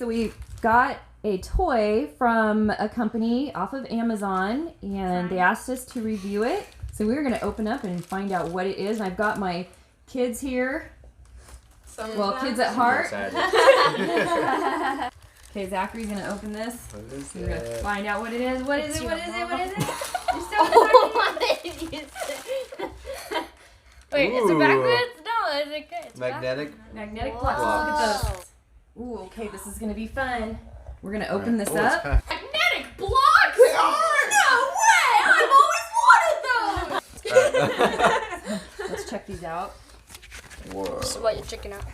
we got a toy from a company off of Amazon, and they asked us to review it. So we were going to open up and find out what it is. And I've got my kids here. Kids at heart. Okay, Zachary's going to open this. We're going to find out what it is. What is it? What is it? What is it? You're so Wait, it's a magnet? No, is it good? Magnetic blocks. Look at those. Ooh, okay, this is going to be fun. We're going to open this up. Magnetic blocks? They are! No way! I've always wanted those! Let's check these out. Whoa. This is what you're checking out.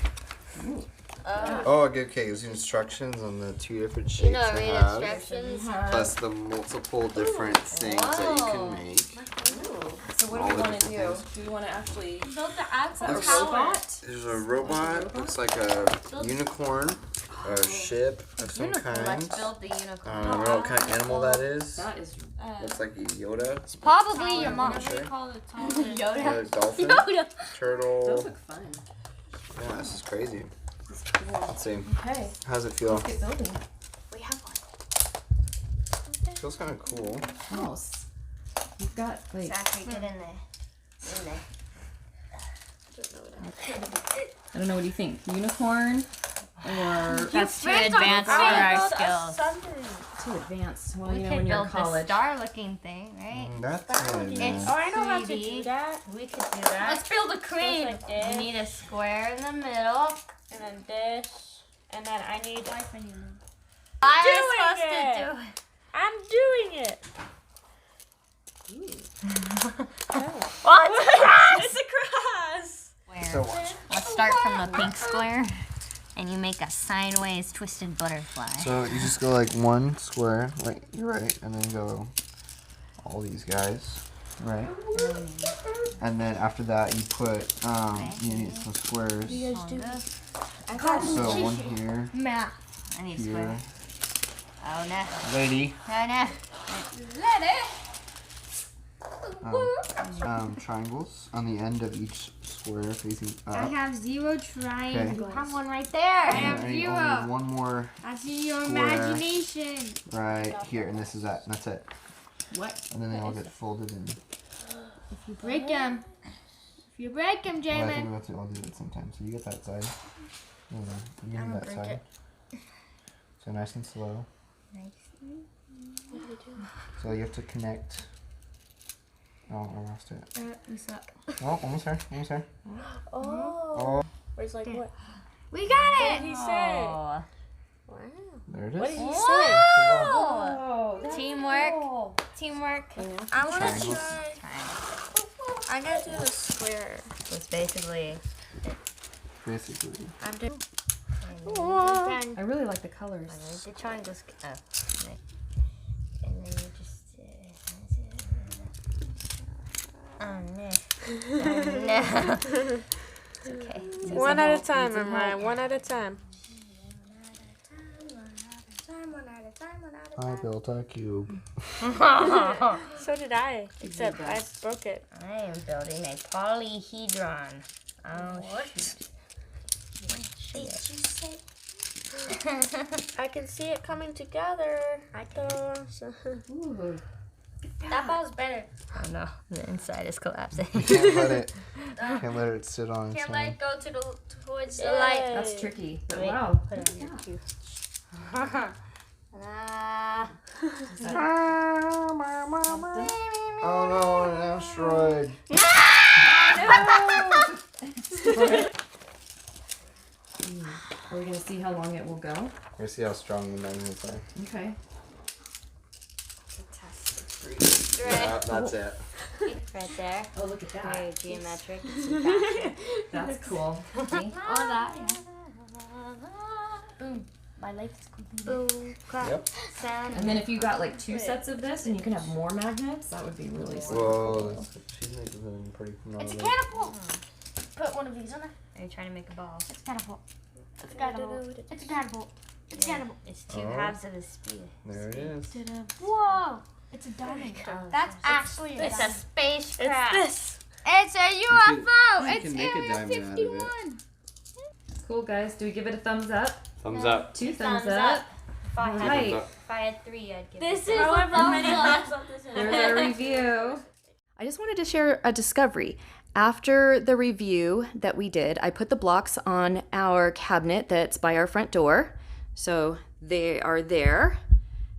Oh, okay, there's instructions on the 2 different shapes read have, instructions. plus the multiple different things that you can make. So what do we want to do? Do we want to actually Build the Eiffel a Tower. robot? There's a robot, looks like a unicorn, a ship of some kind. Let's build the unicorn. I don't know what kind of animal that is. That is Looks like a Yoda. It's probably your mom. Sure. Yoda. A dolphin. Yoda. Turtle. those look fun. Yeah, this is crazy. This is cool. Let's see. Okay, How's it feel? let's get building. We have one. Feels kind of cool. Almost. You've got like. Zachary, get in there. In there. I don't know. What do you think? Unicorn or That's too advanced for our skills. too advanced? Well, We you know, could when you're in build this college. star-looking thing, right? That's good. It's Oh, I know how to 3D. do that. We could do that. Let's build a crane. Like this. You need a square in the middle. And then this. And then I need. I doing was supposed it. to do it. I'm doing it. What? It's a cross. So watch. Let's start from the pink square. And you make a sideways twisted butterfly. So you just go like one square, like you're right, and then go all these guys, right? And then after that you put you need some squares. So one here, Math. I need a here, square. Oh no. lady, No, no. triangles on the end of each square facing I up. have 0 triangles. You have one right there. I have And I need 0. only one more I see your square. imagination. right here, and this is that. And that's it. What? And then they all get folded in. You break them. If you break them, Well, I think Jamin. we have to all do it sometime. So you get that side. You get that side. So nice and slow. So you have to connect. Oh, I lost it. We suck. Oh, almost there. Almost there. Oh. Where's like what? We got What it. did he say? Oh. Wow. There it What did is. he say? Oh. Teamwork. Teamwork. I want to Triangles. try. I gotta do the square. So it's basically. Basically. I'm doing. I really like the colors. The triangles. Oh. And then you just. Oh no. Oh no. It's okay. One at a time, Mariah. One at a time. I built a cube. So did I. Except I broke it. I am building a polyhedron. Oh, shoot. I can see it coming together. Ooh. That ball's better. Oh no, the inside is collapsing. You can't let it. Can't let it sit on its Can't own. let it go towards the Yay. light. That's tricky. But Wait, wow. put it on your cue. Oh no, an asteroid. Are we gonna see how long it will go? Let's see how strong the magnets are. Okay. Yeah, that's it. Right there. Oh, look at Very that. geometric. That's cool. All that. Boom. My life is complete. Boom. Clap. Yep. Sound. And then if you got like 2 sets of this and you can have more magnets, that would be really super Whoa, cool. that's, she's making something pretty It's a phenomenal. catapult. Put one of these on there. Are you trying to make a ball? It's a catapult. It's a catapult. It's a catapult. It's a catapult. It's 2 Oh. halves of the speed. There it is. Whoa. It's a diamond. That's actually a It's a diamond. spacecraft. This. It's a UFO. you It's can make a Area diamond out of it. 51. Cool, guys. Do we give it a thumbs up? Thumbs up. 2 thumbs thumbs up. up. If I had, Right. if I had 3, I'd give This it is a however many thumbs up this is. There's our review. I just wanted to share a discovery. After the review that we did, I put the blocks on our cabinet that's by our front door. So they are there.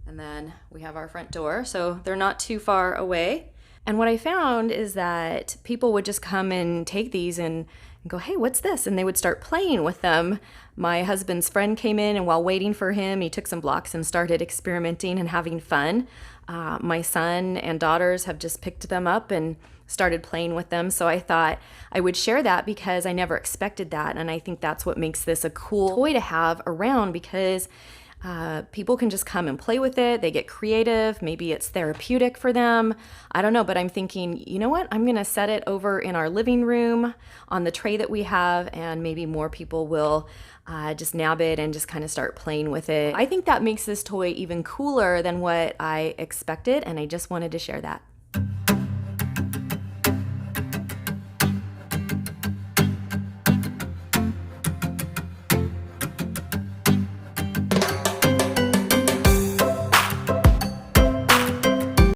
And then we have our front door. So they're not too far away. And what I found is that people would just come and take these and go, hey, what's this? And they would start playing with them. My husband's friend came in, and while waiting for him, he took some blocks and started experimenting and having fun. My son and daughters have just picked them up and started playing with them. So I thought I would share that because I never expected that. And I think that's what makes this a cool toy to have around, because people can just come and play with it. They get creative. Maybe it's therapeutic for them. I don't know, but I'm thinking, you know what? I'm going to set it over in our living room on the tray that we have, and maybe more people will just nab it and just kind of start playing with it. I think that makes this toy even cooler than what I expected, and I just wanted to share that.